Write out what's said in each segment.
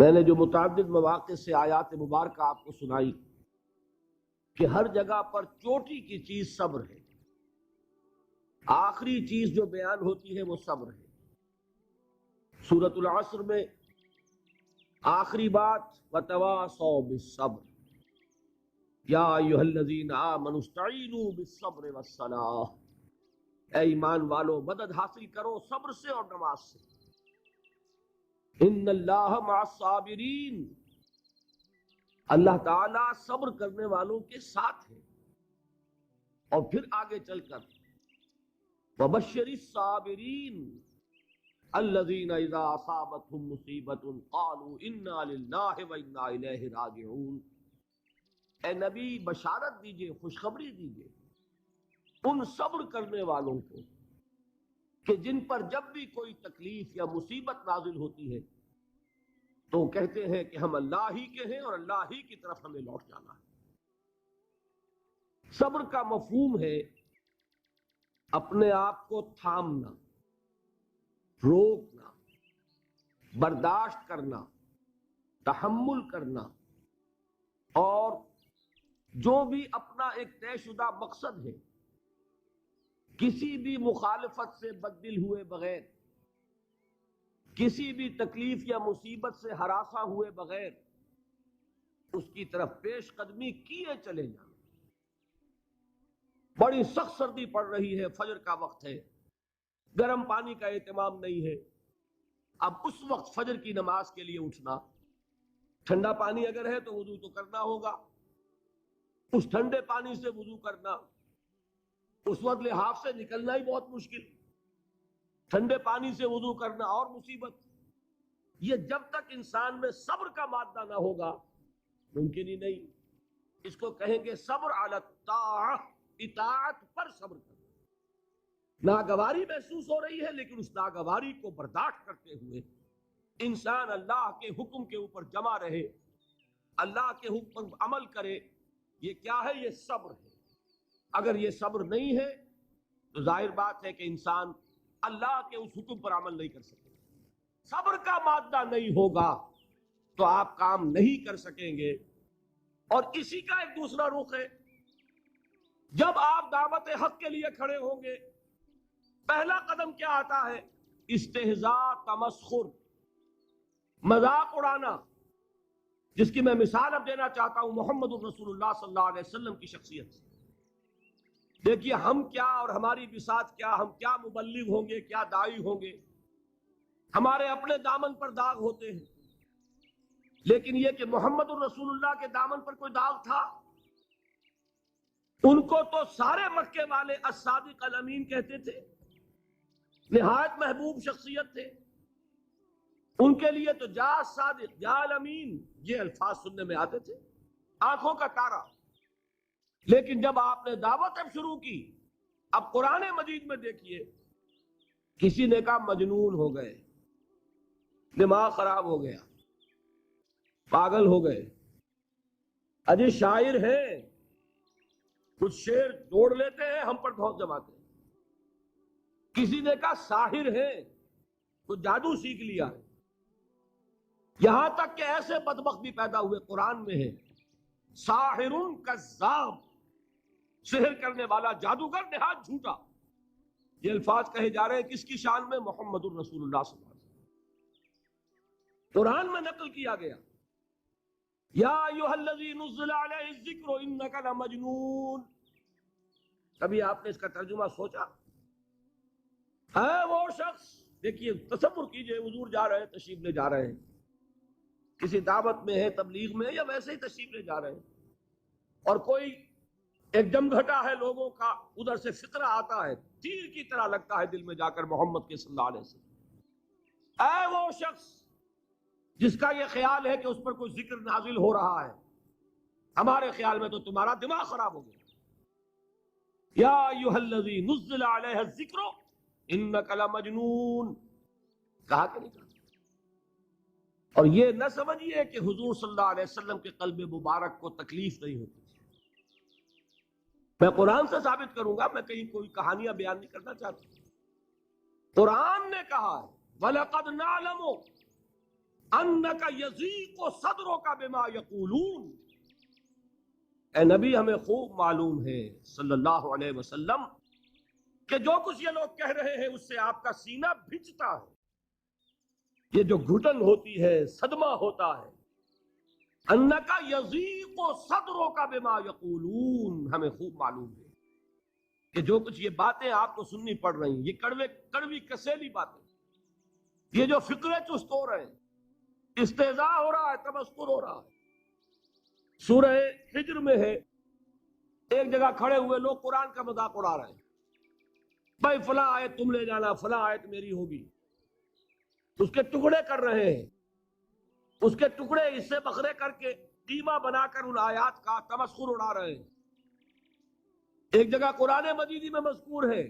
میں نے جو متعدد مواقع سے آیات مبارکہ آپ کو سنائی کہ ہر جگہ پر چوٹی کی چیز صبر ہے، آخری چیز جو بیان ہوتی ہے وہ صبر ہے۔ سورۃ العصر میں آخری بات وتواصوا بالصبر یا ایھا الذین آمنوا استعینوا بالصبر والصلاۃ، اے ایمان والو مدد حاصل کرو صبر سے اور نماز سے۔ ان اللہ مع الصابرین، اللہ تعالیٰ صبر کرنے والوں کے ساتھ ہے۔ اور پھر آگے چل کر وبشر الصابرین الذین اذا اصابتهم مصیبۃ قالوا انا للہ وانا الیہ راجعون، اے نبی بشارت دیجئے، خوشخبری دیجئے ان صبر کرنے والوں کو کہ جن پر جب بھی کوئی تکلیف یا مصیبت نازل ہوتی ہے تو کہتے ہیں کہ ہم اللہ ہی کے ہیں اور اللہ ہی کی طرف ہمیں لوٹ جانا ہے۔ صبر کا مفہوم ہے اپنے آپ کو تھامنا، روکنا، برداشت کرنا، تحمل کرنا، اور جو بھی اپنا ایک طے شدہ مقصد ہے کسی بھی مخالفت سے بددل ہوئے بغیر، کسی بھی تکلیف یا مصیبت سے ہراساں ہوئے بغیر اس کی طرف پیش قدمی کیے چلے جانا۔ بڑی سخت سردی پڑ رہی ہے، فجر کا وقت ہے، گرم پانی کا اہتمام نہیں ہے، اب اس وقت فجر کی نماز کے لیے اٹھنا، ٹھنڈا پانی اگر ہے تو وضو تو کرنا ہوگا، اس ٹھنڈے پانی سے وضو کرنا، اس وقت لحاف سے نکلنا ہی بہت مشکل، ٹھنڈے پانی سے وضو کرنا اور مصیبت۔ یہ جب تک انسان میں صبر کا مادہ نہ ہوگا ممکن ہی نہیں۔ اس کو کہیں گے صبر علی الطاعہ، اطاعت پر صبر کرنا۔ ناگواری محسوس ہو رہی ہے لیکن اس ناگواری کو برداشت کرتے ہوئے انسان اللہ کے حکم کے اوپر جمع رہے، اللہ کے حکم پر عمل کرے، یہ کیا ہے؟ یہ صبر ہے۔ اگر یہ صبر نہیں ہے تو ظاہر بات ہے کہ انسان اللہ کے اس حکم پر عمل نہیں کر سکے۔ صبر کا مادہ نہیں ہوگا تو آپ کام نہیں کر سکیں گے۔ اور اسی کا ایک دوسرا رخ ہے، جب آپ دعوت حق کے لیے کھڑے ہوں گے پہلا قدم کیا آتا ہے؟ استہزاء، تمسخر، مذاق اڑانا، جس کی میں مثال اب دینا چاہتا ہوں محمد الرسول اللہ صلی اللہ علیہ وسلم کی شخصیت سے۔ دیکھیے ہم کیا اور ہماری بساط کیا، ہم کیا مبلغ ہوں گے، کیا داعی ہوں گے، ہمارے اپنے دامن پر داغ ہوتے ہیں، لیکن یہ کہ محمد الرسول اللہ کے دامن پر کوئی داغ تھا؟ ان کو تو سارے مکے والے الصادق الامین کہتے تھے، نہایت محبوب شخصیت تھے، ان کے لیے تو جا صادق جا الامین یہ الفاظ سننے میں آتے تھے، آنکھوں کا تارا۔ لیکن جب آپ نے دعوت اب شروع کی، اب قرآن مجید میں دیکھیے کسی نے کہا مجنون ہو گئے، دماغ خراب ہو گیا، پاگل ہو گئے، اجے شاعر ہیں، کچھ شعر جوڑ لیتے ہیں ہم پر بہت جماتے ہیں۔ کسی نے کہا ساحر ہیں، کچھ جادو سیکھ لیا ہے، یہاں تک کہ ایسے بدبخت بھی پیدا ہوئے قرآن میں ہے ساحر کذاب، سحر کرنے والا جادوگر نہایت جھوٹا۔ یہ الفاظ کہے جا رہے ہیں کس کی شان میں؟ محمد الرسول اللہ صلی اللہ علیہ وسلم۔ قرآن میں نقل کیا گیا یا ایھا الذی نزل علیہ الذکر انک لمجنون۔ کبھی آپ نے اس کا ترجمہ سوچا؟ ہے وہ شخص، دیکھیے تصور کیجئے حضور جا رہے ہیں، تشریف لے جا رہے ہیں، کسی دعوت میں ہے، تبلیغ میں، یا ویسے ہی تشریف لے جا رہے ہیں، اور کوئی ایک جمگھٹا ہے لوگوں کا، ادھر سے فقرہ آتا ہے، تیر کی طرح لگتا ہے دل میں جا کر محمد کے صلی اللہ علیہ وسلم۔ اے وہ شخص جس کا یہ خیال ہے کہ اس پر کوئی ذکر نازل ہو رہا ہے، ہمارے خیال میں تو تمہارا دماغ خراب ہو گیا۔ یا ایھا الذی نزل علیہ الذکر انک لمجنون، کہا کہ نہیں کہا؟ اور یہ نہ سمجھیے کہ حضور صلی اللہ علیہ وسلم کے قلب مبارک کو تکلیف نہیں ہوتی تھی۔ میں قرآن سے ثابت کروں گا، میں کہیں کوئی کہانیاں بیان نہیں کرنا چاہتا۔ قرآن نے کہا ہے وَلَقَدْ نَعْلَمُ انک یضیق صدرک بما یقولون، اے نبی ہمیں خوب معلوم ہے صلی اللہ علیہ وسلم کہ جو کچھ یہ لوگ کہہ رہے ہیں اس سے آپ کا سینہ بھجتا ہے، یہ جو گھٹن ہوتی ہے، صدمہ ہوتا ہے۔ انک یضیق صدرک بما یقولون، ہمیں خوب معلوم ہے کہ جو کچھ یہ باتیں آپ کو سننی پڑ رہی ہیں، یہ کڑوی کسیلی باتیں، یہ جو فکرے چست ہو رہے ہیں، استہزاء ہو رہا ہے، تمسخر ہو رہا ہے۔ سورہ ہجر میں ہے، ایک جگہ کھڑے ہوئے لوگ قرآن کا مذاق اڑا رہے ہیں، بھائی فلاں آیت تم لے جانا، فلاں آیت میری ہوگی، اس کے ٹکڑے کر رہے ہیں، اس کے ٹکڑے حصے بکھرے کر کے قیمہ بنا کر ان آیات کا تمسخر اڑا رہے ہیں۔ ایک جگہ قرآن مجیدی میں مذکور ہے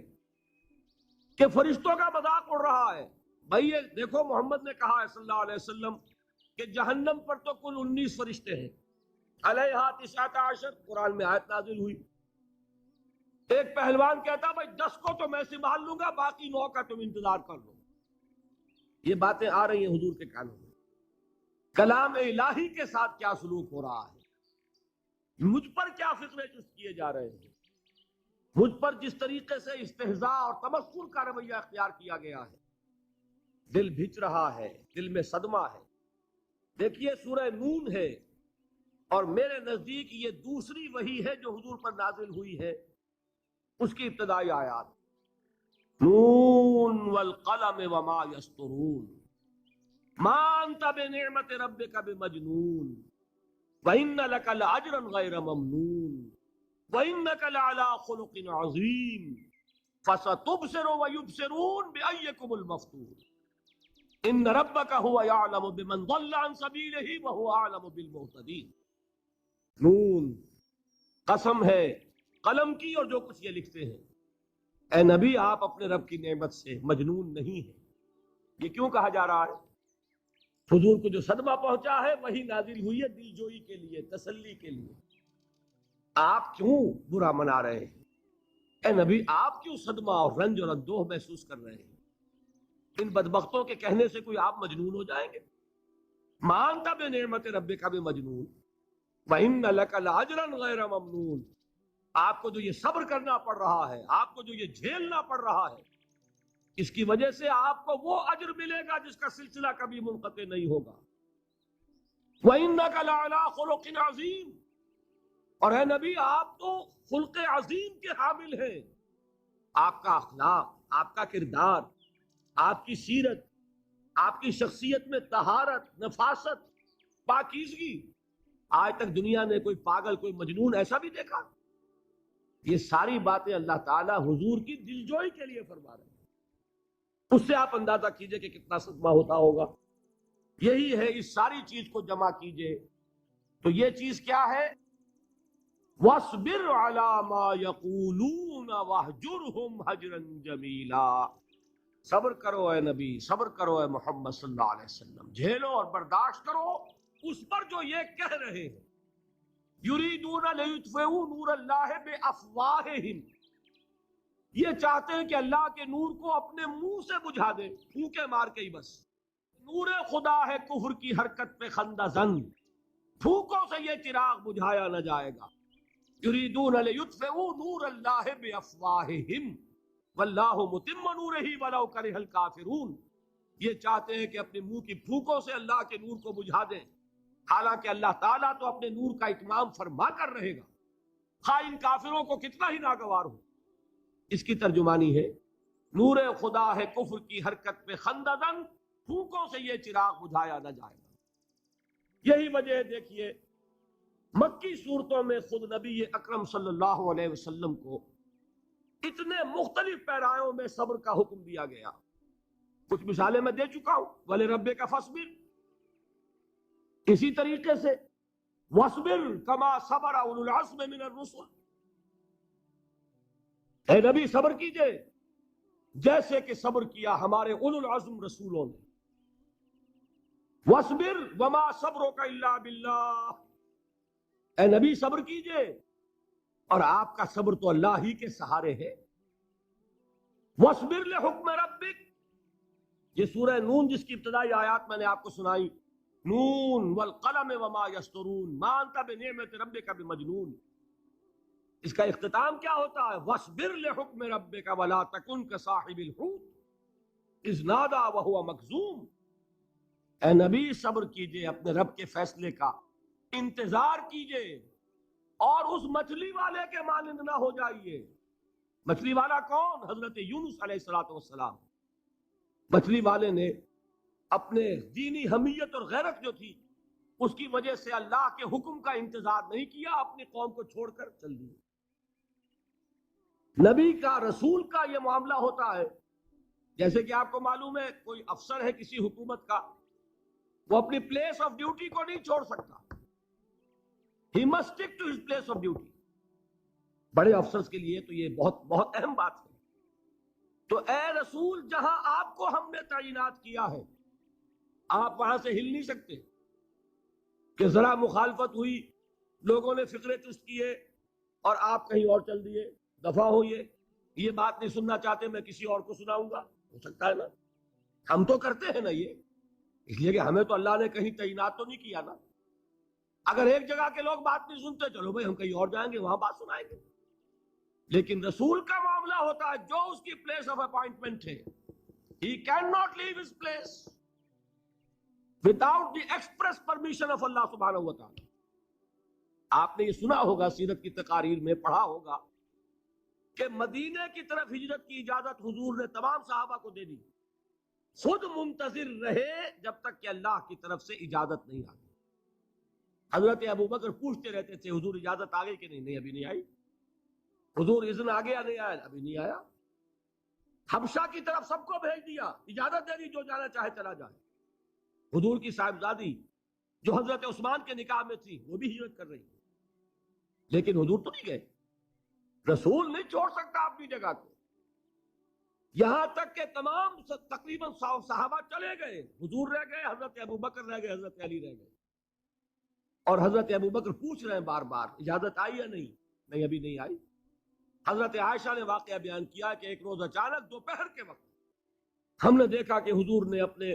کہ فرشتوں کا مذاق اڑ رہا ہے، بھائی یہ دیکھو محمد نے کہا ہے صلی اللہ علیہ وسلم کہ جہنم پر تو کل 19 فرشتے ہیں، علیہا 19 قرآن میں آیت نازل ہوئی۔ ایک پہلوان کہتا بھائی 10 کو تو میں سنبھال لوں گا، باقی 9 کا تم انتظار کر لو۔ یہ باتیں آ رہی ہیں حضور کے کانوں میں، کلام الہی کے ساتھ کیا سلوک ہو رہا ہے، مجھ پر کیا فکرے چست کیے جا رہے ہیں، مجھ پر جس طریقے سے استہزاء اور تمسخر کا رویہ اختیار کیا گیا ہے، دل بھج رہا ہے، دل میں صدمہ ہے۔ دیکھیے سورہ نون ہے، اور میرے نزدیک یہ دوسری وحی ہے جو حضور پر نازل ہوئی ہے، اس کی ابتدائی آیات، نون والقلم وما یسطرون ما انت بنعمت ربک بمجنون وان لک لاجرا غیر ممنون وانک لعلی خلق عظیم فستبصر ویبصرون بأیکم المفتون ان ربک هو یعلم بمن ضل عن سبیلہ وهو اعلم بالمہتدین۔ نون، قسم ہے قلم کی اور جو کچھ یہ لکھتے ہیں۔ اے نبی آپ اپنے رب کی نعمت سے مجنون نہیں ہیں۔ یہ کیوں کہا جا رہا ہے؟ حضور کو جو صدمہ پہنچا ہے وہی نازل ہوئی ہے دل جوئی کے لیے، تسلی کے لیے۔ آپ کیوں برا منا رہے ہیں؟ اے نبی آپ کیوں صدمہ اور رنج اور اندوہ محسوس کر رہے ہیں؟ ان بدبختوں کے کہنے سے کوئی آپ مجنون ہو جائیں گے؟ مانتا بے نعمت رب کا بھی مجنون وَإِنَّ لَكَ لَأَجْرًا غَيْرَ مَمْنُونَ، آپ کو جو یہ صبر کرنا پڑ رہا ہے، آپ کو جو یہ جھیلنا پڑ رہا ہے، اس کی وجہ سے آپ کو وہ اجر ملے گا جس کا سلسلہ کبھی منقطع نہیں ہوگا۔ وَإِنَّكَ لَعَلَىٰ خُلُقٍ عَظِيمٍ، اور اے نبی آپ تو خلق عظیم کے حامل ہیں۔ آپ کا اخلاق، آپ کا کردار، آپ کی سیرت، آپ کی شخصیت میں طہارت، نفاست، پاکیزگی، آج تک دنیا نے کوئی پاگل، کوئی مجنون ایسا بھی دیکھا؟ یہ ساری باتیں اللہ تعالیٰ حضور کی دلجوئی کے لیے فرما رہے ہیں۔ اس سے آپ اندازہ کیجئے کہ کتنا صدمہ ہوتا ہوگا۔ یہی ہے، اس ساری چیز کو جمع کیجئے تو یہ چیز کیا ہے؟ وَاصْبِرْ عَلَىٰ مَا يَقُولُونَ وَاهْجُرْهُمْ هَجْرًا جَمِيلًا، صبر کرو اے نبی، صبر کرو اے محمد صلی اللہ علیہ وسلم، جھیلو اور برداشت کرو اس پر جو یہ کہہ رہے ہیں۔ یریدون لیطفئوا نور اللہ بافواہہم، یہ چاہتے ہیں کہ اللہ کے نور کو اپنے منہ سے بجھا دیں، پھونکے مار کے ہی بس۔ نور خدا ہے کفر کی حرکت پہ خندہ زن، پھونکوں سے یہ چراغ بجھایا نہ جائے گا۔ یریدون لیطفئوا نور اللہ بافواہہم واللہ متم نورہ ولو کرہ الکافرون، یہ چاہتے ہیں کہ اپنے منہ کی پھونکوں سے اللہ کے نور کو بجھا دیں، حالانکہ اللہ تعالیٰ تو اپنے نور کا اتمام فرما کر رہے گا، خواہ ان کافروں کو کتنا ہی ناگوار ہو۔ اس کی ترجمانی ہے نور خدا ہے کفر کی حرکت پہ خندہ زن، پھونکوں سے یہ چراغ بجھایا نہ جائے گا۔ یہی وجہ ہے، دیکھیے مکی صورتوں میں خود نبی اکرم صلی اللہ علیہ وسلم کو اتنے مختلف پیرایوں میں صبر کا حکم دیا گیا۔ کچھ مثالیں میں دے چکا ہوں، وَلِرَبِّكَ فَاصْبِرْ، اسی طریقے سے وَاصْبِرْ كَمَا صَبَرَ أُولُو الْعَزْمِ مِنَ الرُّسُلِ، اے نبی صبر کیجئے جیسے کہ صبر کیا ہمارے اولو العزم رسولوں نے۔ وَاصْبِرْ وَمَا صَبْرُكَ إِلَّا بِاللَّهِ، اے نبی صبر کیجئے اور آپ کا صبر تو اللہ ہی کے سہارے ہے۔ وَاصْبِرْ لِحُکْمِ رَبِّكَ، یہ سورہ نون جس کی ابتدائی آیات میں نے آپ کو سنائی، نون والقلم وما یسطرون ما انت بنعمت ربک بمجنون. اس کا اختتام کیا ہوتا ہے؟ وَاصْبِرْ لِحُکْمِ رَبِّكَ وَلَا تَكُنْ كَصَاحِبِ الْحُوتِ اِذْ نَادَىٰ وَهُوَ مَكْظُومٌ. اے نبی صبر کیجئے اپنے رب کے فیصلے کا، انتظار کیجئے اور اس مچھلی والے کے مانند نہ ہو جائیے. مچھلی والا کون؟ حضرت یونس علیہ السلام. مچھلی والے نے اپنے دینی حمیت اور غیرت جو تھی اس کی وجہ سے اللہ کے حکم کا انتظار نہیں کیا، اپنی قوم کو چھوڑ کر چل دیے. نبی کا، رسول کا یہ معاملہ ہوتا ہے. جیسے کہ آپ کو معلوم ہے کوئی افسر ہے کسی حکومت کا، وہ اپنی پلیس آف ڈیوٹی کو نہیں چھوڑ سکتا. He must stick to his place of duty. بڑے افسرز کے لیے تو یہ بہت بہت اہم بات ہے. تو اے رسول، جہاں آپ کو ہم نے تعینات کیا ہے آپ وہاں سے ہل نہیں سکتے کہ ذرا مخالفت ہوئی، لوگوں نے فکرے چست کیے اور آپ کہیں اور چل دیے. دفعہ ہوئیے، یہ بات نہیں سننا چاہتے، میں کسی اور کو سناؤں گا. ہو سکتا ہے نا؟ ہم تو کرتے ہیں نا یہ، اس لیے کہ ہمیں تو اللہ نے کہیں تعینات تو نہیں کیا نا. اگر ایک جگہ کے لوگ بات نہیں سنتے، چلو بھائی ہم کہیں اور جائیں گے، وہاں بات سنائیں گے. لیکن رسول کا معاملہ ہوتا ہے جو اس کی پلیس آف اپوائنٹمنٹ ہے، he cannot leave his place without the express permission of اللہ سبحانہ و تعالی. آپ نے یہ سنا ہوگا، سیرت کی تقاریر میں پڑھا ہوگا کہ مدینے کی طرف ہجرت کی اجازت حضور نے تمام صحابہ کو دے دی. خود منتظر رہے جب تک کہ اللہ کی طرف سے اجازت نہیں آئی. حضرت ابو بکر پوچھتے رہتے تھے حضور اجازت آ گئی کہ نہیں؟ نہیں ابھی نہیں آئی. حضور اذن آ گیا؟ نہیں آیا. ابھی نہیں آیا. حبشہ کی طرف سب کو بھیج دیا، اجازت دے دی جو جانا چاہے چلا جائے. حضور کی صاحبزادی جو حضرت عثمان کے نکاح میں تھی وہ بھی ہجرت کر رہی، لیکن حضور تو نہیں گئے. رسول نہیں چھوڑ سکتا اپنی جگہ کو. یہاں تک کہ تمام تقریباً صحابہ چلے گئے، حضور رہ گئے، حضرت ابو بکر رہ گئے، حضرت علی رہ گئے. اور حضرت ابو بکر پوچھ رہے ہیں بار بار اجازت آئی یا نہیں؟ نہیں ابھی نہیں آئی. حضرت عائشہ نے واقعہ بیان کیا کہ ایک روز اچانک دوپہر کے وقت ہم نے دیکھا کہ حضور نے اپنے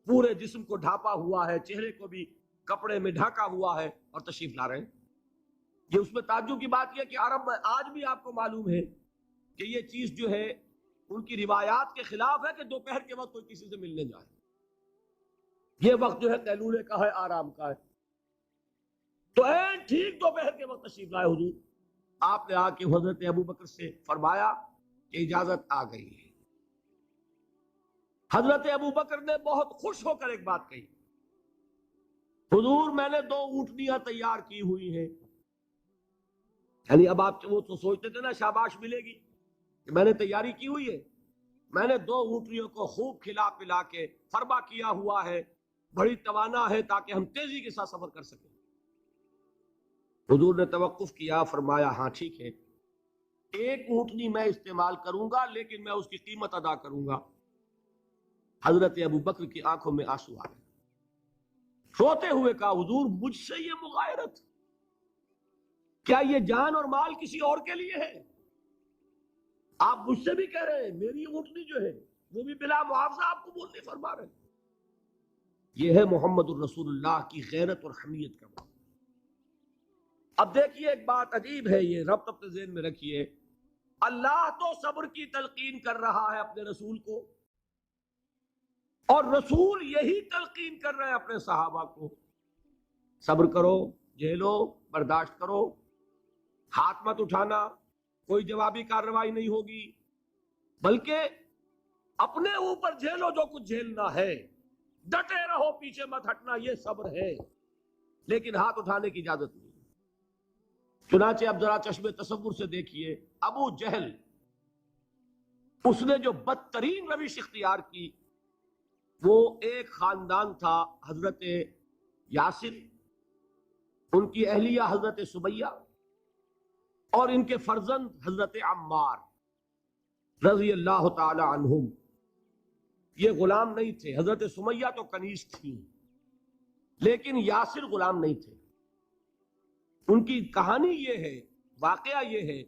پورے جسم کو ڈھانپا ہوا ہے، چہرے کو بھی کپڑے میں ڈھانکا ہوا ہے اور تشریف لا رہے ہیں. یہ اس میں تعجب کی بات یہ کہ عرب میں آج بھی آپ کو معلوم ہے کہ یہ چیز جو ہے ان کی روایات کے خلاف ہے کہ دوپہر کے وقت کوئی کسی سے ملنے جائے. یہ وقت جو ہے قیلولے کا ہے، آرام کا ہے. تو ٹھیک دوپہر کے وقت تشریف لائے حضور. آپ نے آ کے حضرت ابو بکر سے فرمایا کہ اجازت آ گئی ہے. حضرت ابو بکر نے بہت خوش ہو کر ایک بات کہی، حضور میں نے 2 اونٹنیاں تیار کی ہوئی ہیں. یعنی اب آپ وہ تو سوچتے تھے نا شاباش ملے گی کہ میں نے تیاری کی ہوئی ہے. میں نے 2 اونٹنیوں کو خوب کھلا پلا کے فربا کیا ہوا ہے، بڑی توانا ہے تاکہ ہم تیزی کے ساتھ سفر کر سکیں. حضور نے توقف کیا، فرمایا ہاں ٹھیک ہے، 1 اونٹنی میں استعمال کروں گا لیکن میں اس کی قیمت ادا کروں گا. حضرت ابو بکر کی آنکھوں میں آنسو آ گئے. روتے ہوئے کہا حضور مجھ سے یہ مغایرت، کیا یہ جان اور مال کسی اور کے لیے ہے؟ آپ مجھ سے بھی کہہ رہے ہیں میری اونٹنی جو ہے وہ بھی بلا معاوضہ آپ کو بولنے فرما رہے ہیں. یہ ہے محمد الرسول اللہ کی غیرت اور حمیت کا معاملہ. اب دیکھیے ایک بات عجیب ہے، یہ ربط اپنے ذہن میں رکھیے. اللہ تو صبر کی تلقین کر رہا ہے اپنے رسول کو، اور رسول یہی تلقین کر رہے ہیں اپنے صحابہ کو. صبر کرو، جھیلو، برداشت کرو، ہاتھ مت اٹھانا، کوئی جوابی کارروائی نہیں ہوگی، بلکہ اپنے اوپر جھیلو جو کچھ جھیلنا ہے، ڈٹے رہو، پیچھے مت ہٹنا، یہ صبر ہے. لیکن ہاتھ اٹھانے کی اجازت نہیں. چنانچہ اب ذرا چشم تصور سے دیکھیے، ابو جہل اس نے جو بدترین روش اختیار کی، وہ ایک خاندان تھا حضرت یاسر، ان کی اہلیہ حضرت سمیہ، اور ان کے فرزند حضرت عمار رضی اللہ تعالی عنہم. یہ غلام نہیں تھے. حضرت سمیہ تو کنیز تھیں لیکن یاسر غلام نہیں تھے. ان کی کہانی یہ ہے، واقعہ یہ ہے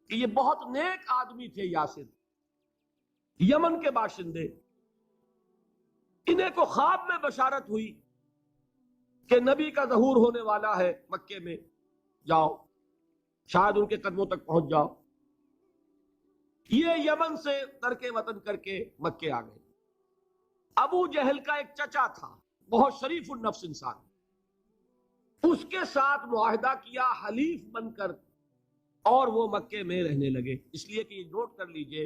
کہ یہ بہت نیک آدمی تھے. یاسر یمن کے باشندے. انہیں کو خواب میں بشارت ہوئی کہ نبی کا ظہور ہونے والا ہے مکے میں، جاؤ شاید ان کے قدموں تک پہنچ جاؤ۔ یہ یمن سے ترک وطن کر کے مکے آ گئے۔ ابو جہل کا ایک چچا تھا، بہت شریف النفس انسان، اس کے ساتھ معاہدہ کیا حلیف بن کر، اور وہ مکے میں رہنے لگے۔ اس لیے کہ یہ نوٹ کر لیجئے،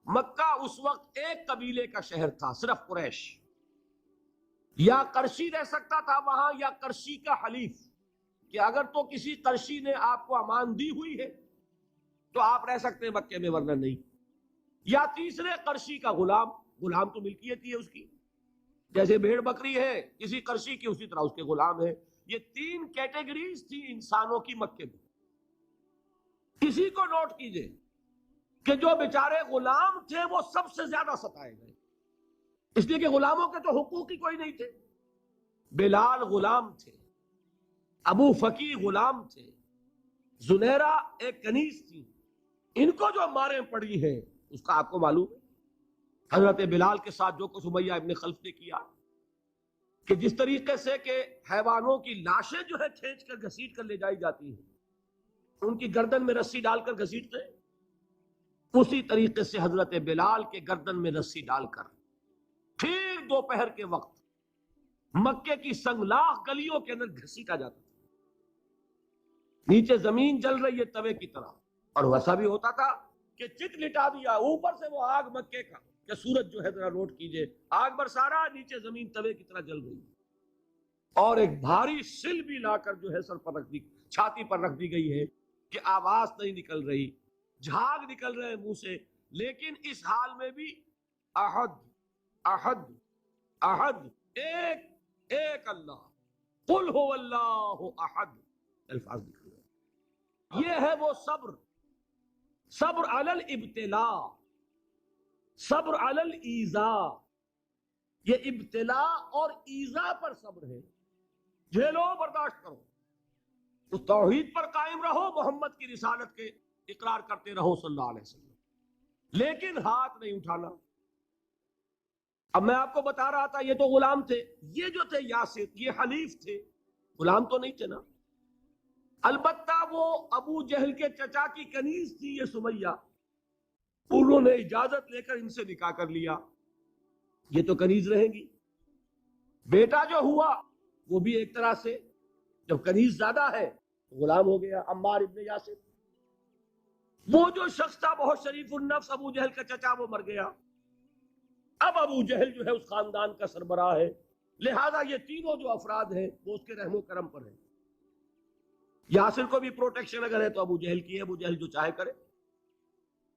مکہ اس وقت ایک قبیلے کا شہر تھا، صرف قریش۔ یا قرشی رہ سکتا تھا وہاں، یا قرشی کا حلیف، کہ اگر تو کسی قرشی نے آپ کو امان دی ہوئی ہے تو آپ رہ سکتے ہیں مکے میں، ورنہ نہیں۔ یا تیسرے قرشی کا غلام، غلام تو ملکیت ہی ہے اس کی، جیسے بھیڑ بکری ہے کسی قرشی کی، اسی طرح اس کے غلام ہے۔ یہ تین کیٹیگریز تھی انسانوں کی مکے میں۔ کسی کو نوٹ کیجئے کہ جو بیچارے غلام تھے وہ سب سے زیادہ ستائے گئے، اس لیے کہ غلاموں کے تو حقوق ہی کوئی نہیں تھے۔ بلال غلام تھے، ابو فکی غلام تھے، زنیرہ ایک کنیز تھی، ان کو جو ماریں پڑی ہیں اس کا آپ کو معلوم ہے۔ حضرت بلال کے ساتھ جو کچھ امیہ ابن خلف نے کیا، کہ جس طریقے سے کہ حیوانوں کی لاشیں جو ہے کھینچ کر گھسیٹ کر لے جائی جاتی ہیں، ان کی گردن میں رسی ڈال کر گھسیٹتے، اسی طریقے سے حضرت بلال کے گردن میں رسی ڈال کر پھر دوپہر کے وقت مکے کی سنگلاخ گلیوں کے اندر گھسیٹا جاتا تھا۔ نیچے زمین جل رہی ہے توے کی طرح، اور ویسا بھی ہوتا تھا کہ چت لٹا دیا، اوپر سے وہ آگ مکے کا، کہ سورج جو ہے ذرا نوٹ کیجئے، آگ برسا رہا، نیچے زمین توے کی طرح جل رہی ہے، اور ایک بھاری سل بھی لا کر جو ہے سر پر رکھ دی، چھاتی پر رکھ دی گئی ہے کہ آواز نہیں نکل رہی، جھاگ نکل رہے ہیں منہ سے، لیکن اس حال میں بھی احد احد احد، ایک ایک اللہ، قل هو اللہ احد، الفاظ نکل رہے۔ یہ ہے وہ صبر، صبر علی الابتلاء، صبر علی الایذاء۔ یہ ابتلاء اور ایذاء پر صبر ہے، جھیلو، برداشت کرو، اس توحید پر قائم رہو، محمد کی رسالت کے اقرار کرتے رہو صلی اللہ علیہ وسلم، لیکن ہاتھ نہیں اٹھانا۔ اب میں آپ کو بتا رہا تھا یہ تو غلام تھے، یہ جو تھے یاسر، یہ حلیف تھے، غلام تو نہیں تھے نا۔ البتہ وہ ابو جہل کے چچا کی کنیز تھی یہ سمیہ، انہوں نے اجازت لے کر ان سے نکاح کر لیا، یہ تو کنیز رہیں گی۔ بیٹا جو ہوا وہ بھی ایک طرح سے، جب کنیز زیادہ ہے غلام ہو گیا، عمار ابن یاسر۔ وہ جو شخص تھا بہت شریف النفس ابو جہل کا چچا، وہ مر گیا، اب ابو جہل جو ہے اس خاندان کا سربراہ ہے، لہذا یہ تینوں جو افراد ہیں وہ اس کے رحم و کرم پر ہیں۔ یاسر کو بھی پروٹیکشن اگر ہے تو ابو جہل کی ہے، ابو جہل جو چاہے کرے،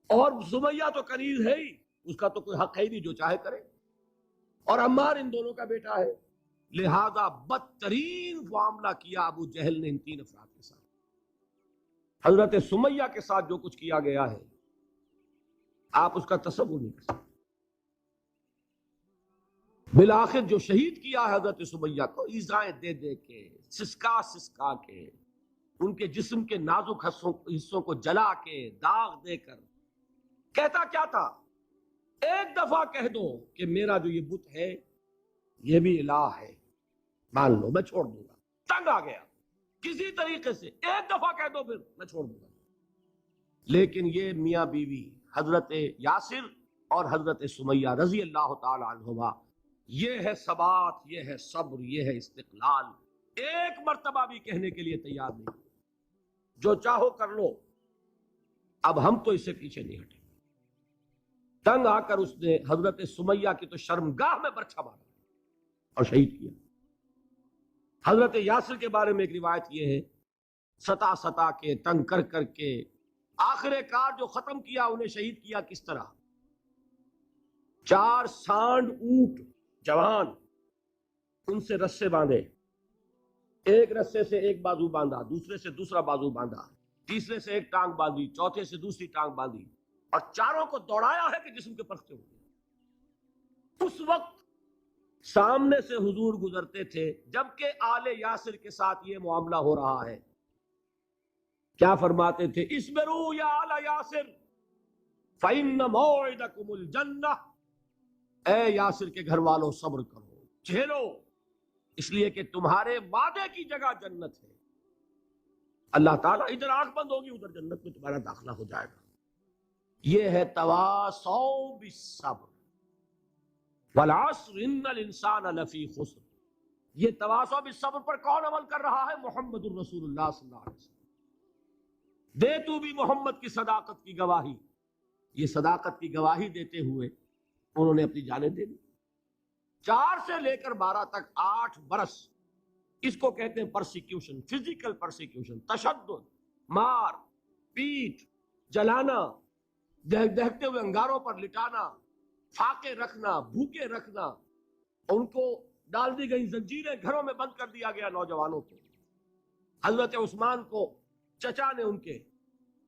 اور سمیہ تو کنیز ہے ہی، اس کا تو کوئی حق ہے ہی نہیں، جو چاہے کرے، اور عمار ان دونوں کا بیٹا ہے، لہذا بدترین معاملہ کیا ابو جہل نے ان تین افراد کے ساتھ۔ حضرت سمیہ کے ساتھ جو کچھ کیا گیا ہے آپ اس کا تصور نہیں کر سکتے۔ بالآخر جو شہید کیا حضرت سمیہ کو، ایذائیں دے دے کے، سسکا سسکا کے، ان کے جسم کے نازک حصوں کو جلا کے، داغ دے کر، کہتا کیا تھا، ایک دفعہ کہہ دو کہ میرا جو یہ بت ہے یہ بھی الہ ہے، مان لو میں چھوڑ دوں گا۔ تنگ آ گیا، کسی طریقے سے ایک دفعہ کہہ دو پھر میں چھوڑ دوں گا۔ لیکن یہ میاں بیوی حضرت یاسر اور حضرت سمیہ رضی اللہ تعالی عنہما، یہ ہے ثبات، یہ ہے صبر، یہ ہے استقلال، ایک مرتبہ بھی کہنے کے لیے تیار نہیں، جو چاہو کر لو، اب ہم تو اس سے پیچھے نہیں ہٹیں۔ تنگ آ کر اس نے حضرت سمیہ کی تو شرمگاہ میں برچھا مارا اور شہید کیا۔ حضرت یاسر کے بارے میں ایک روایت یہ ہے، ستا ستا کے، تنگ کر کر کے، آخر کار جو ختم کیا، انہیں شہید کیا کس طرح، 4 سانڈ اونٹ جوان، ان سے رسے باندھے، ایک رسے سے ایک بازو باندھا، دوسرے سے دوسرا بازو باندھا، تیسرے سے ایک ٹانگ باندھی، چوتھے سے دوسری ٹانگ باندھی، اور چاروں کو دوڑایا ہے کہ جسم کے پرکھتے ہوئے۔ اس وقت سامنے سے حضور گزرتے تھے جبکہ آل یاسر کے ساتھ یہ معاملہ ہو رہا ہے، کیا فرماتے تھے، اسبروا یا آل یاسر فإن موعدکم الجنہ، اے یاسر کے گھر والوں صبر کرو، جھیلو، اس لیے کہ تمہارے وعدے کی جگہ جنت ہے. اللہ تعالیٰ ادھر آنکھ بند ہوگی ادھر جنت میں تمہارا داخلہ ہو جائے گا. یہ ہے تواصوا بالصبر والعصر ان الانسان لفی خسر. یہ تواصوا بالصبر پر کون عمل کر رہا ہے؟ محمد الرسول اللہ صلی اللہ علیہ وسلم. دے تو بھی محمد کی صداقت کی گواہی. یہ صداقت کی گواہی دیتے ہوئے انہوں نے اپنی جانیں دے دی. 4 سے لے کر 12 تک 8 برس اس کو کہتے ہیں پرسیکیوشن، فزیکل پرسیکیوشن، تشدد، مار پیٹ، جلانا، دہتے ہوئے انگاروں پر لٹانا، فاقے رکھنا، بھوکے رکھنا. ان کو ڈال دی گئی زنجیریں، گھروں میں بند کر دیا گیا نوجوانوں کو. حضرت عثمان کو چچا نے ان کے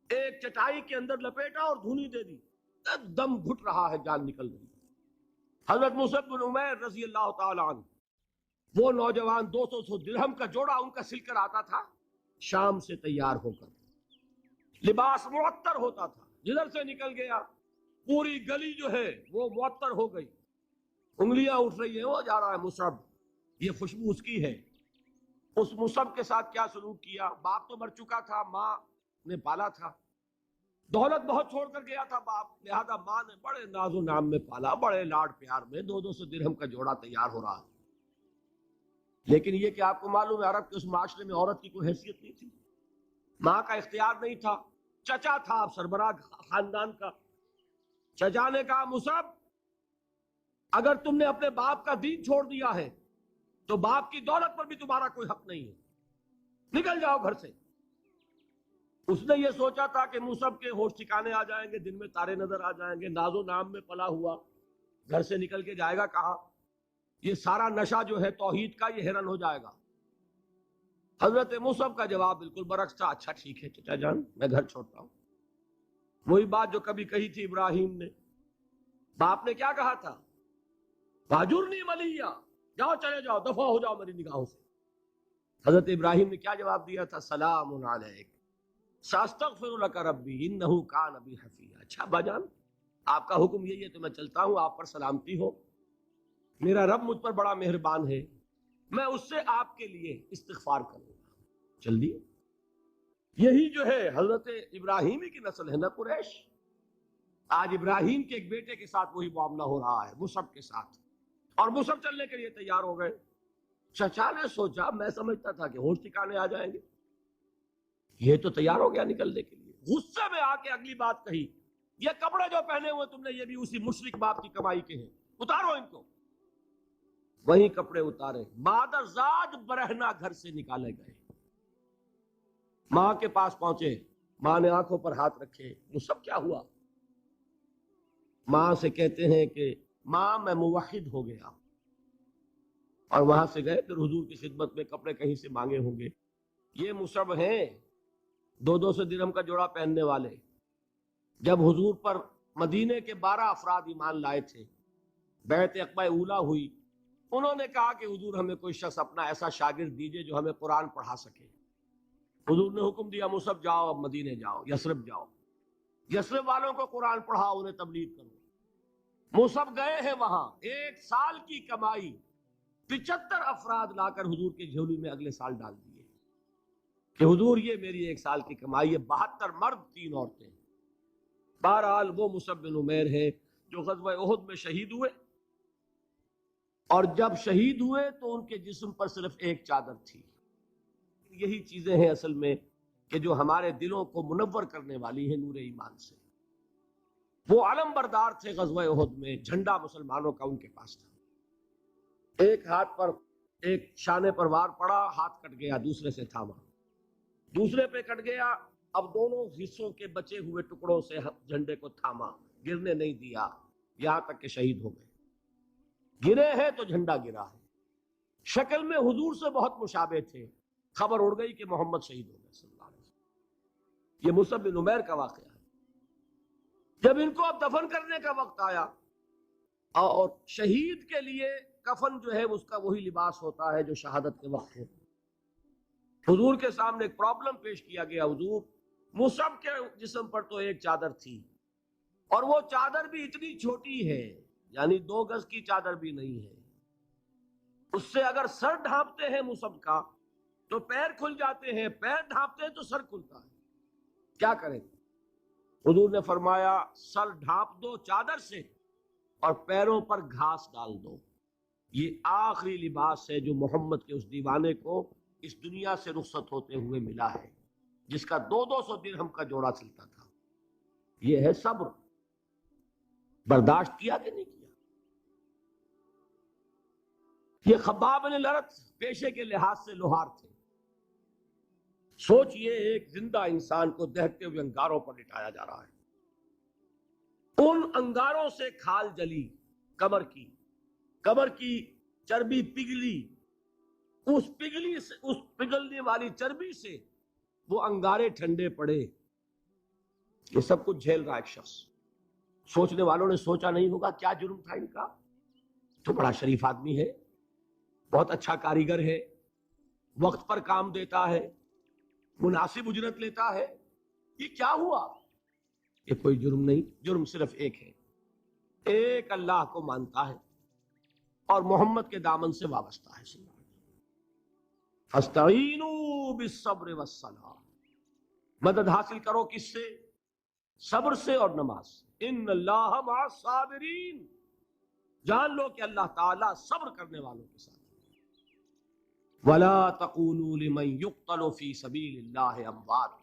ایک چٹائی کے اندر لپیٹا اور دھونی دے دی. دم گھٹ رہا ہے، جان نکل رہی. حضرت مصعب بن عمیر رضی اللہ تعالی عنہ، وہ نوجوان 200 درہم کا جوڑا ان کا سل کر آتا تھا شام سے تیار ہو کر. لباس معطر ہوتا تھا، جدھر سے نکل گیا پوری گلی جو ہے وہ معطر ہو گئی. انگلیاں اٹھ رہی ہیں، وہ جا رہا ہے مصعب، یہ خوشبو اس کی ہے. اس مصعب کے ساتھ کیا سلوک کیا؟ باپ تو مر چکا تھا، ماں نے پالا تھا، دولت بہت چھوڑ کر گیا تھا باپ، لہذا ماں نے بڑے ناز و نام میں پالا، بڑے لاڈ پیار میں. 200 درہم کا جوڑا تیار ہو رہا ہے. لیکن یہ کہ آپ کو معلوم ہے عرب کے اس معاشرے میں عورت کی کوئی حیثیت نہیں تھی، ماں کا اختیار نہیں تھا. چچا تھا آپ سربراہ خاندان کا. چچا نے کہا مصعب اگر تم نے اپنے باپ کا دین چھوڑ دیا ہے تو باپ کی دولت پر بھی تمہارا کوئی حق نہیں ہے، نکل جاؤ گھر سے. اس نے یہ سوچا تھا کہ مصعب کے ہوش ٹھکانے آ جائیں گے، دن میں تارے نظر آ جائیں گے، ناز و نام میں پلا ہوا گھر سے نکل کے جائے گا کہاں؟ یہ سارا نشہ جو ہے توحید کا یہ ہرن ہو جائے گا. حضرت مصعب کا جواب بالکل برعکس تھا. اچھا ٹھیک ہے چچا جان، میں گھر چھوڑتا ہوں. وہی بات جو کبھی کہی تھی ابراہیم نے. باپ نے کیا کہا تھا؟ واجرنی ملیہ، جاؤ چلے جاؤ، دفع ہو جاؤ میری نگاہوں سے. حضرت ابراہیم نے کیا جواب دیا تھا؟ سلام علیک ساستغفر لک ربی انہ کان بی حفیظ. اچھا ابا جان، آپ کا حکم یہی ہے تو میں چلتا ہوں، آپ پر سلامتی ہو، میرا رب مجھ پر بڑا مہربان ہے، میں اس سے آپ کے لیے استغفار کروں گا. چل دیے. یہی جو ہے حضرت ابراہیمی کی نسل ہے نا قریش. آج ابراہیم کے ایک بیٹے کے ساتھ وہی معاملہ ہو رہا ہے مصعب کے ساتھ، اور مصعب چلنے کے لیے تیار ہو گئے. چچا نے سوچا، میں سمجھتا تھا کہ ہوش ٹھکانے آ جائیں گے، یہ تو تیار ہو گیا نکلنے کے لیے. غصے میں آ کے اگلی بات کہی، یہ کپڑے جو پہنے ہوئے تم نے یہ بھی اسی مشرک باپ کی کمائی کے ہیں، اتارو ان کو. وہی کپڑے اتارے. بعد ازاج برہنہ گھر سے نکالے گئے. ماں کے پاس پہنچے، ماں نے آنکھوں پر ہاتھ رکھے. مصعب کیا ہوا؟ ماں سے کہتے ہیں کہ ماں میں موحد ہو گیا. اور وہاں سے گئے پھر حضور کی خدمت میں، کپڑے کہیں سے مانگے ہوں گے. یہ مصعب ہیں 200 درہم کا جوڑا پہننے والے. جب حضور پر مدینے کے 12 افراد ایمان لائے تھے، بیعت عقبہ اولا ہوئی، انہوں نے کہا کہ حضور ہمیں کوئی شخص اپنا ایسا شاگرد دیجئے جو ہمیں قرآن پڑھا سکے. حضور نے حکم دیا مصعب جاؤ، اب مدینے جاؤ، یثرب جاؤ، یثرب والوں کو قرآن پڑھاؤ، انہیں تبلیغ کرو. مصعب گئے ہیں وہاں، 1 سال کی کمائی 75 افراد لا کر حضور کے جھولی میں اگلے سال ڈال دیے کہ حضور یہ میری 1 سال کی کمائی ہے. 72 مرد 3 عورتیں. بہرحال وہ مصعب بن عمیر ہیں جو غزوہ احد میں شہید ہوئے، اور جب شہید ہوئے تو ان کے جسم پر صرف ایک چادر تھی. یہی چیزیں ہیں اصل میں کہ جو ہمارے دلوں کو منور کرنے والی ہیں نور ایمان سے. وہ علم بردار تھے غزوہ احد میں، جھنڈا مسلمانوں کا ان کے پاس تھا. ایک ہاتھ پر ایک شانے پر وار پڑا، ہاتھ کٹ گیا، دوسرے سے تھاما، دوسرے پہ کٹ گیا، اب دونوں حصوں کے بچے ہوئے ٹکڑوں سے جھنڈے کو تھاما، گرنے نہیں دیا، یہاں تک کہ شہید ہو گئے. گرے ہیں تو جھنڈا گرا ہے. شکل میں حضور سے بہت مشابہ تھے. خبر اڑ گئی کہ محمد شہید ہو گئے صلی اللہ علیہ وسلم. یہ مصعب بن عمیر کا واقعہ ہے. جب ان کو اب دفن کرنے کا وقت آیا، اور شہید کے لیے کفن جو ہے اس کا وہی لباس ہوتا ہے جو شہادت کے وقت ہو. حضور کے سامنے ایک پرابلم پیش کیا گیا. حضور، مصعب کے جسم پر تو ایک چادر تھی، اور وہ چادر بھی اتنی چھوٹی ہے، یعنی 2 گز کی چادر بھی نہیں ہے. اس سے اگر سر ڈھانپتے ہیں مصحف کا تو پیر کھل جاتے ہیں، پیر ڈھانپتے ہیں تو سر کھلتا ہے، کیا کریں؟ حضور نے فرمایا سر ڈھانپ دو چادر سے اور پیروں پر گھاس ڈال دو، یہ آخری لباس ہے جو محمد کے اس دیوانے کو اس دنیا سے رخصت ہوتے ہوئے ملا ہے، جس کا 200 درہم کا جوڑا چلتا تھا۔ یہ ہے صبر۔ برداشت کیا کہ نہیں کیا؟ یہ خباب بن الارت پیشے کے لحاظ سے لوہار تھے۔ سوچئے ایک زندہ انسان کو دہتے ہوئے انگاروں پر لٹایا جا رہا ہے، ان انگاروں سے کھال جلی، کمر کی چربی پگھلی، اس پگھلنے والی چربی سے وہ انگارے ٹھنڈے پڑے، یہ سب کچھ جھیل رہا ایک شخص۔ سوچنے والوں نے سوچا نہیں ہوگا کیا جرم تھا ان کا، تو بڑا شریف آدمی ہے، بہت اچھا کاریگر ہے، وقت پر کام دیتا ہے، مناسب اجرت لیتا ہے، یہ کیا ہوا؟ یہ کوئی جرم نہیں، جرم صرف ایک ہے، ایک اللہ کو مانتا ہے اور محمد کے دامن سے وابستہ ہے۔ فَاسْتَعِینُوا بِالصَّبْرِ وَالصَّلَاةِ، مدد حاصل کرو کس سے؟ صبر سے اور نماز سے۔ ان اللہ مع الصابرین، جان لو کہ اللہ تعالیٰ صبر کرنے والوں کے ساتھ۔ وَلَا تَقُولُوا لِمَنْ يُقْتَلُ فِي سَبِيلِ اللَّهِ أَمْوَاتٌ،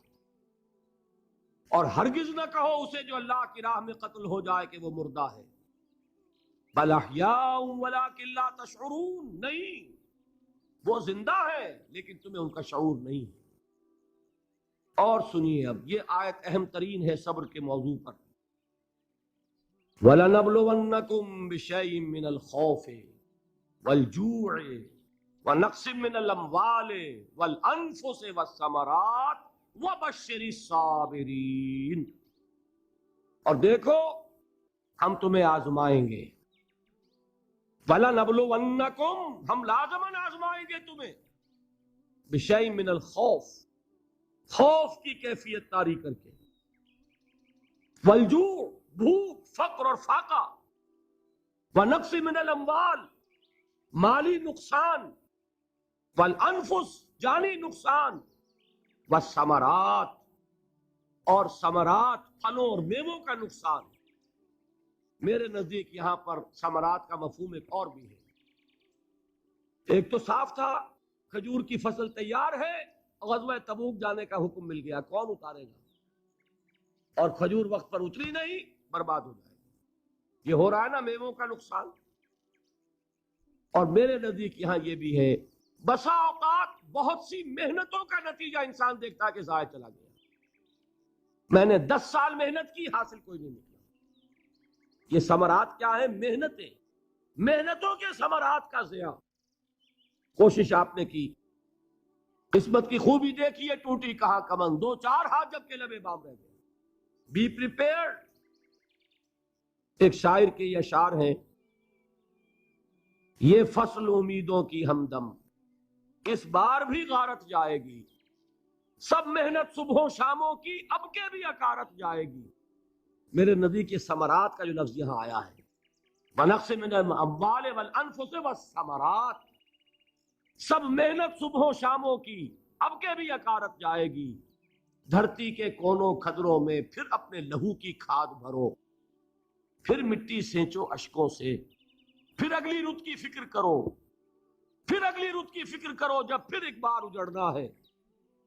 اور ہرگز نہ کہو اسے جو اللہ کی راہ میں قتل ہو جائے کہ وہ مردہ ہے۔ بل احیاء ولکن لا تشعرون، نہیں، وہ زندہ ہے لیکن تمہیں ان کا شعور نہیں ہے۔ اور سنیے اب یہ آیت اہم ترین ہے صبر کے موضوع پر۔ وَلَنَبْلُوَنَّكُمْ بِشَيْءٍ مِّنَ الْخَوْفِ وَالْجُوعِ وَنَقْصٍ مِّنَ الْأَمْوَالِ وَالْأَنفُسِ وَالثَّمَرَاتِ وَبَشِّرِ الصَّابِرِينَ، اور دیکھو ہم تمہیں آزمائیں گے، وَلَنَبْلُوَنَّكُمْ، ہم لازماً آزمائیں گے تمہیں، بِشَيْءٍ مِّنَ الْخَوْفِ، خوف کی کیفیت طاری کر کے، والجوع، بھوک، فقر اور فاقہ، ونقص من الاموال، مالی نقصان، والانفس، جانی نقصان، والثمرات، اور ثمرات، پھلوں اور میووں کا نقصان۔ میرے نزدیک یہاں پر ثمرات کا مفہوم ایک اور بھی ہے۔ ایک تو صاف تھا کھجور کی فصل تیار ہے، غزوہ تبوک جانے کا حکم مل گیا، کون اتارے گا؟ اور کھجور وقت پر اتری نہیں، برباد ہو جائے گی۔ یہ ہو رہا ہے نا میووں کا نقصان۔ اور میرے نزدیک یہاں یہ بھی ہے، بسا اوقات بہت سی محنتوں کا نتیجہ انسان دیکھتا ہے کہ ضائع چلا گیا، میں نے 10 سال محنت کی، حاصل کوئی نہیں نکلا۔ یہ ثمرات کیا ہے؟ محنتیں، محنتوں کے ثمرات کا ضیاع۔ کوشش آپ نے کی، قسمت کی خوبی دیکھیے، ٹوٹی کہاں کمن، 2-4 ہاتھ جب کے لبے بام رہ گئے۔ Be prepared. ایک شاعر کے یہ اشعار ہیں، یہ فصل امیدوں کی ہمدم، اس بار بھی غارت جائے گی، سب محنت صبحوں شاموں کی اب کے بھی اکارت جائے گی۔ میرے نزدیک یہ ثمرات کا جو لفظ یہاں آیا ہے، وَنَقْصٍ مِّنَ الْأَمْوَالِ وَالْأَنفُسِ وَالثَّمَرَاتِ، سب محنت صبحوں شاموں کی اب کے بھی اکارت جائے گی۔ دھرتی کے کونوں کھدروں میں پھر اپنے لہو کی کھاد بھرو، پھر مٹی سینچو اشکوں سے، پھر اگلی رت کی فکر کرو، پھر اگلی رت کی فکر کرو، جب پھر ایک بار اجڑنا ہے۔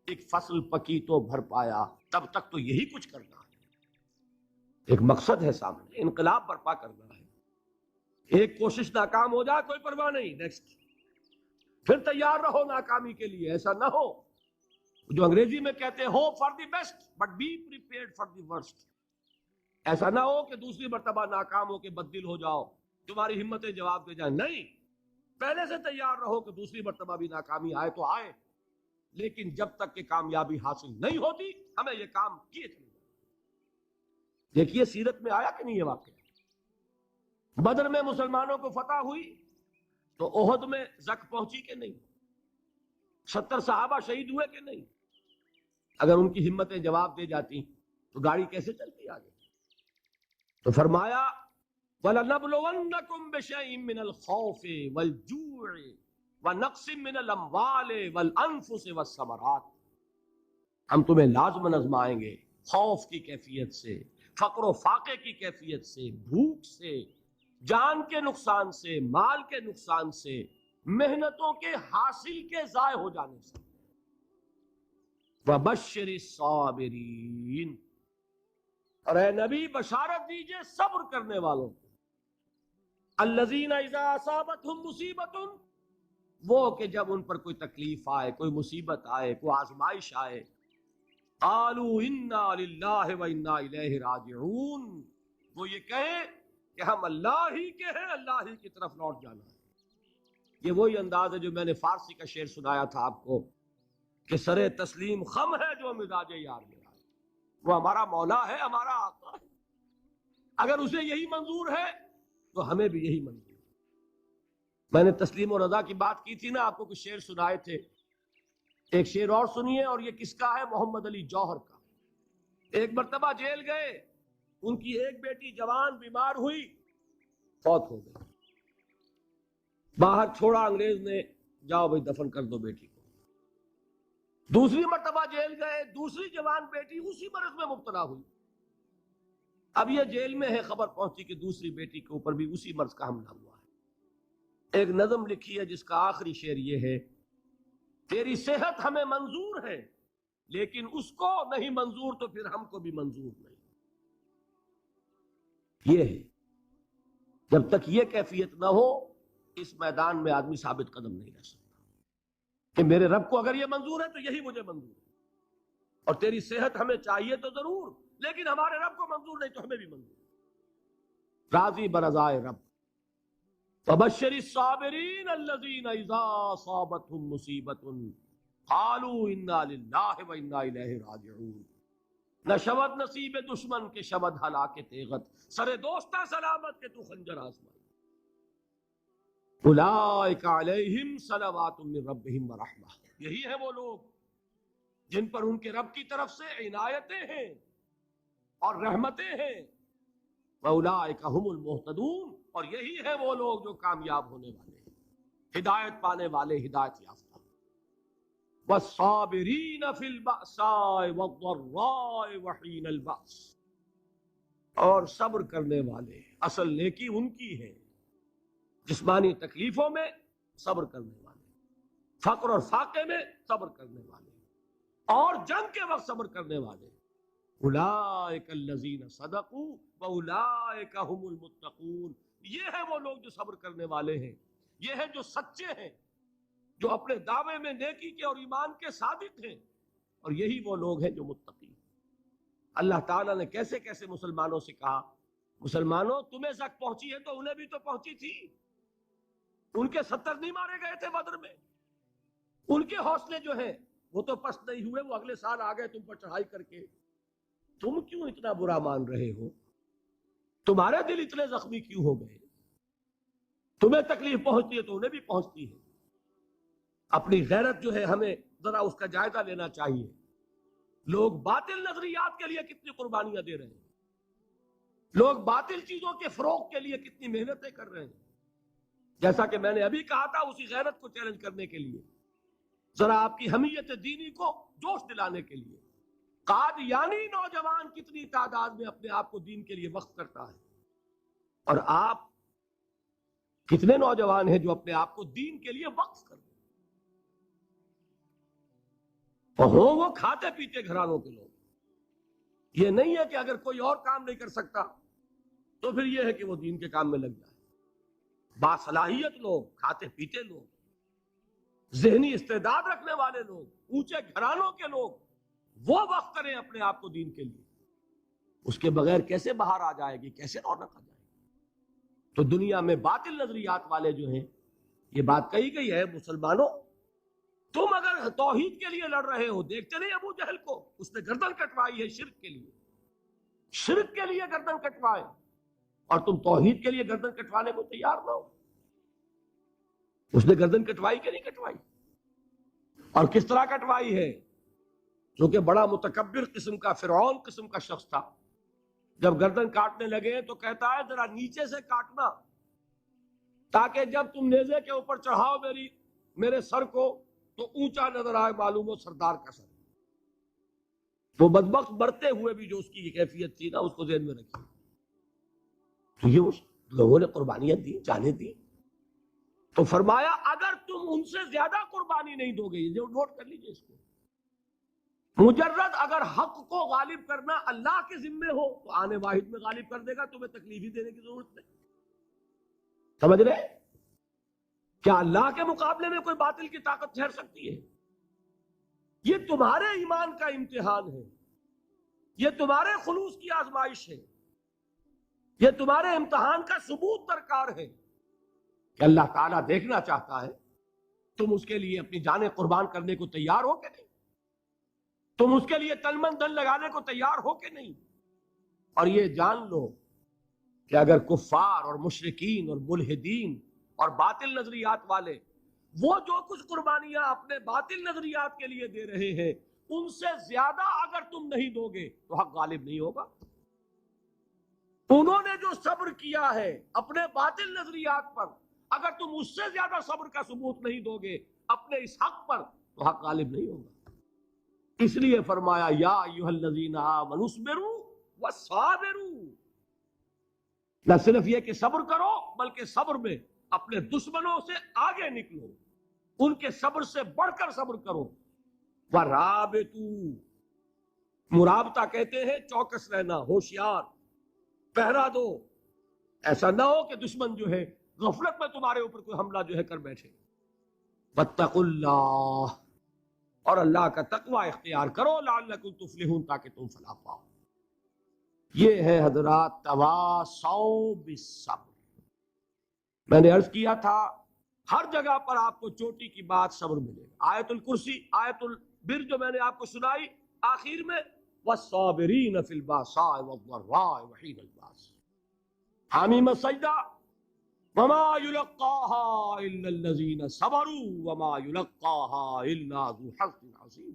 ایک فصل پکی تو بھر پایا، تب تک تو یہی کچھ کرنا ہے۔ ایک مقصد ہے سامنے، انقلاب برپا کرنا ہے۔ ایک کوشش ناکام ہو جائے کوئی پرواہ نہیں، نیکسٹ، پھر تیار رہو ناکامی کے لیے۔ ایسا نہ ہو جو انگریزی میں کہتے ہیں hope for the best but be prepared for the worst. ایسا نہ ہو کہ دوسری مرتبہ ناکام ہو کے بددل ہو جاؤ، تمہاری ہمتیں جواب دے جائیں، نہیں، پہلے سے تیار رہو کہ دوسری مرتبہ بھی ناکامی آئے تو آئے، لیکن جب تک کہ کامیابی حاصل نہیں ہوتی ہمیں یہ کام کیے چلے۔ دیکھیے سیرت میں آیا کہ نہیں یہ واقعہ؟ بدر میں مسلمانوں کو فتح ہوئی تو احد میں زک پہنچی کہ نہیں؟ 70 صحابہ شہید ہوئے کہ نہیں؟ اگر ان کی ہمتیں جواب دے جاتی تو گاڑی کیسے چلتی آگے؟ تو فرمایا وَلَنَبْلُوَنَّكُمْ بِشَيْءٍ مِّنَ الْخَوْفِ وَالْجُوعِ وَنَقْصٍ مِّنَ الْأَمْوَالِ وَالْأَنفُسِ وَالثَّمَرَاتِ، ہم تمہیں لازماً آزمائیں گے خوف کی کیفیت سے، فقر و فاقے کی کیفیت سے، بھوک سے، جان کے نقصان سے، مال کے نقصان سے، محنتوں کے حاصل کے ضائع ہو جانے سے۔ وَبَشِّرِ الصَّابِرِينَ، اور اے نبی بشارت دیجئے صبر کرنے والوں کو، الَّذِينَ إِذَا أَصَابَتْهُمْ مُصِيبَةٌ، وہ کہ جب ان پر کوئی تکلیف آئے، کوئی مصیبت آئے، کوئی آزمائش آئے، قالوا انا للہ وانا الیہ راجعون، وہ یہ کہیں کہ ہم اللہ ہی کے ہیں، اللہ ہی کی طرف لوٹ جانا ہے۔ یہ وہی انداز ہے جو میں نے فارسی کا شعر سنایا تھا آپ کو کہ سر تسلیم خم ہے جو مزاج یار میرا، وہ ہمارا مولا ہے، ہمارا آقا ہے، اگر اسے یہی منظور ہے تو ہمیں بھی یہی منظور ہے۔ میں نے تسلیم و رضا کی بات کی تھی نا، آپ کو کچھ شعر سنائے تھے، ایک شعر اور سنیے، اور یہ کس کا ہے؟ محمد علی جوہر کا۔ ایک مرتبہ جیل گئے، ان کی ایک بیٹی جوان بیمار ہوئی، فوت ہو گئی، باہر چھوڑا انگریز نے، جاؤ بھائی دفن کر دو بیٹی کو۔ دوسری مرتبہ جیل گئے، دوسری جوان بیٹی اسی مرض میں مبتلا ہوئی، اب یہ جیل میں ہے، خبر پہنچی کہ دوسری بیٹی کے اوپر بھی اسی مرض کا حملہ ہوا ہے۔ ایک نظم لکھی ہے جس کا آخری شعر یہ ہے، تیری صحت ہمیں منظور ہے لیکن اس کو نہیں منظور تو پھر ہم کو بھی منظور نہیں۔ یہ ہے، جب تک یہ کیفیت نہ ہو اس میدان میں آدمی ثابت قدم نہیں رہ سکتا کہ میرے رب کو اگر یہ منظور ہے تو یہی مجھے منظور ہے، اور تیری صحت ہمیں چاہیے تو ضرور لیکن ہمارے رب کو منظور نہیں تو ہمیں بھی منظور۔ راضی برضائے رب۔ وَبَشِّرِ الصَّابِرِينَ الَّذِينَ إِذَا أَصَابَتْهُمْ مُصِيبَةٌ قَالُوا إِنَّا لِلَّهِ وَإِنَّا إِلَيْهِ رَاجِعُونَ، نہ شود نصیب دشمن کے شود ہلاک تیغت، سر دوستہ سلامت کے تو خنجر آزمائی۔ اولئک علیہم صلوات من ربہم ورحمہ، یہی ہے وہ لوگ جن پر ان کے رب کی طرف سے عنایتیں ہیں اور رحمتیں ہیں۔ وَأُولَٰئِكَ هُمُ الْمُهْتَدُونَ، اور یہی ہے وہ لوگ جو کامیاب ہونے والے ہیں، ہدایت پانے والے، ہدایت یافتہ۔ وَالصَّابِرِينَ فِي الْبَأْسَاءِ وَالضَّرَّاءِ وَحِينَ الْبَأْسِ، اور صبر کرنے والے، اصل نیکی ان کی ہے، جسمانی تکلیفوں میں صبر کرنے والے، فقر اور فاقے میں صبر کرنے والے، اور جنگ کے وقت صبر کرنے والے۔ اولئک الذین صدقوا واولئک هم المتقون، یہ ہے وہ لوگ جو صبر کرنے والے ہیں، یہ ہے جو سچے ہیں، جو اپنے دعوے میں نیکی کے اور ایمان کے صادق ہیں، اور یہی وہ لوگ ہیں جو متقی ہیں۔ اللہ تعالیٰ نے کیسے کیسے مسلمانوں سے کہا، مسلمانوں تمہیں زک پہنچی ہے تو انہیں بھی تو پہنچی تھی، ان کے 70 نہیں مارے گئے تھے بدر میں، ان کے حوصلے جو ہیں وہ تو پست نہیں ہوئے، وہ اگلے سال آ گئے تم پر چڑھائی کر کے، تم کیوں اتنا برا مان رہے ہو؟ تمہارے دل اتنے زخمی کیوں ہو گئے؟ تمہیں تکلیف پہنچتی ہے تو انہیں بھی پہنچتی ہے۔ اپنی غیرت جو ہے ہمیں ذرا اس کا جائزہ لینا چاہیے۔ لوگ باطل نظریات کے لیے کتنی قربانیاں دے رہے ہیں، لوگ باطل چیزوں کے فروغ کے لیے کتنی محنتیں کر رہے ہیں۔ جیسا کہ میں نے ابھی کہا تھا، اسی غیرت کو چیلنج کرنے کے لیے، ذرا آپ کی حمیت دینی کو جوش دلانے کے لیے، قادیانی نوجوان کتنی تعداد میں اپنے آپ کو دین کے لیے وقف کرتا ہے، اور آپ کتنے نوجوان ہیں جو اپنے آپ کو دین کے لیے وقف کر دیں، اور ہوں وہ کھاتے پیتے گھرانوں کے لوگ۔ یہ نہیں ہے کہ اگر کوئی اور کام نہیں کر سکتا تو پھر یہ ہے کہ وہ دین کے کام میں لگ جائے۔ باصلاحیت لوگ، کھاتے پیتے لوگ، ذہنی استعداد رکھنے والے لوگ، اونچے گھرانوں کے لوگ، وہ وقف کریں اپنے آپ کو دین کے لیے، اس کے بغیر کیسے باہر آ جائے گی، کیسے رونق آ جائے گی؟ تو دنیا میں باطل نظریات والے جو ہیں، یہ بات کہی گئی ہے، مسلمانوں تم اگر توحید کے لیے لڑ رہے ہو، دیکھتے نہیں ابو جہل کو، اس نے گردن کٹوائی ہے شرک کے لیے، شرک کے لیے گردن کٹوائے، اور تم توحید کے لیے گردن کٹوانے کو تیار نہ ہو۔ اس نے گردن کٹوائی کہ نہیں کٹوائی؟ اور کس طرح کٹوائی ہے؟ جو کہ بڑا متکبر قسم کا، فرعون قسم کا شخص تھا، جب گردن کاٹنے لگے تو کہتا ہے ذرا نیچے سے کاٹنا، تاکہ جب تم نیزے کے اوپر چڑھاؤ میری میرے سر کو تو اونچا نظر آئے، معلوم ہو سردار کا سر۔ وہ بدبخت مرتے ہوئے بھی جو اس کی یہ کیفیت تھی نا، اس کو ذہن میں رکھیے۔ تو یہ اس لوگوں نے قربانیاں دی، جانیں دی، تو فرمایا اگر تم ان سے زیادہ قربانی نہیں دو گے، یہ نوٹ کر لیجئے اس کو، مجرد اگر حق کو غالب کرنا اللہ کے ذمے ہو تو آنے واحد میں غالب کر دے گا، تمہیں تکلیف ہی دینے کی ضرورت نہیں۔ سمجھ رہے؟ کیا اللہ کے مقابلے میں کوئی باطل کی طاقت ٹھہر سکتی ہے؟ یہ تمہارے ایمان کا امتحان ہے، یہ تمہارے خلوص کی آزمائش ہے، یہ تمہارے امتحان کا ثبوت درکار ہے کہ اللہ تعالیٰ دیکھنا چاہتا ہے تم اس کے لیے اپنی جانیں قربان کرنے کو تیار ہو کہ نہیں، تم اس کے لیے تن من دھن لگانے کو تیار ہو کہ نہیں۔ اور یہ جان لو کہ اگر کفار اور مشرکین اور ملحدین اور باطل نظریات والے وہ جو کچھ قربانیاں اپنے باطل نظریات کے لیے دے رہے ہیں، ان سے زیادہ اگر تم نہیں دو گے تو حق غالب نہیں ہوگا۔ انہوں نے جو صبر کیا ہے اپنے باطل نظریات پر، اگر تم اس سے زیادہ صبر کا ثبوت نہیں دو گے اپنے اس حق پر تو حق غالب نہیں ہوگا۔ اس لیے فرمایا یا ایھا الذین آمنوا اصبروا وصابروا، نہ صرف یہ کہ صبر کرو بلکہ صبر میں اپنے دشمنوں سے آگے نکلو، ان کے صبر سے بڑھ کر صبر کرو۔ ورابطوا، مرابطہ کہتے ہیں چوکس رہنا، ہوشیار، پہرا دو، ایسا نہ ہو کہ دشمن جو ہے غفلت میں تمہارے اوپر کوئی حملہ جو ہے کر بیٹھے۔ واتقوا اللہ، اور اللہ کا تقوی اختیار کرو، لعلکم تفلحون، تاکہ تم فلاح پاؤ۔ یہ ہے حضرات تواصوا بالصبر۔ میں نے عرض کیا تھا ہر جگہ پر آپ کو چوٹی کی بات صبر ملے گا۔ آیت الکرسی، آیت البر جو میں نے آپ کو سنائی آخر میں، والصابرین فی الباساء والضراء وحین الباس، حامیم السجدہ، وما یلقاها الا الذین صبروا وما یلقاها الا ذو حظ عظیم۔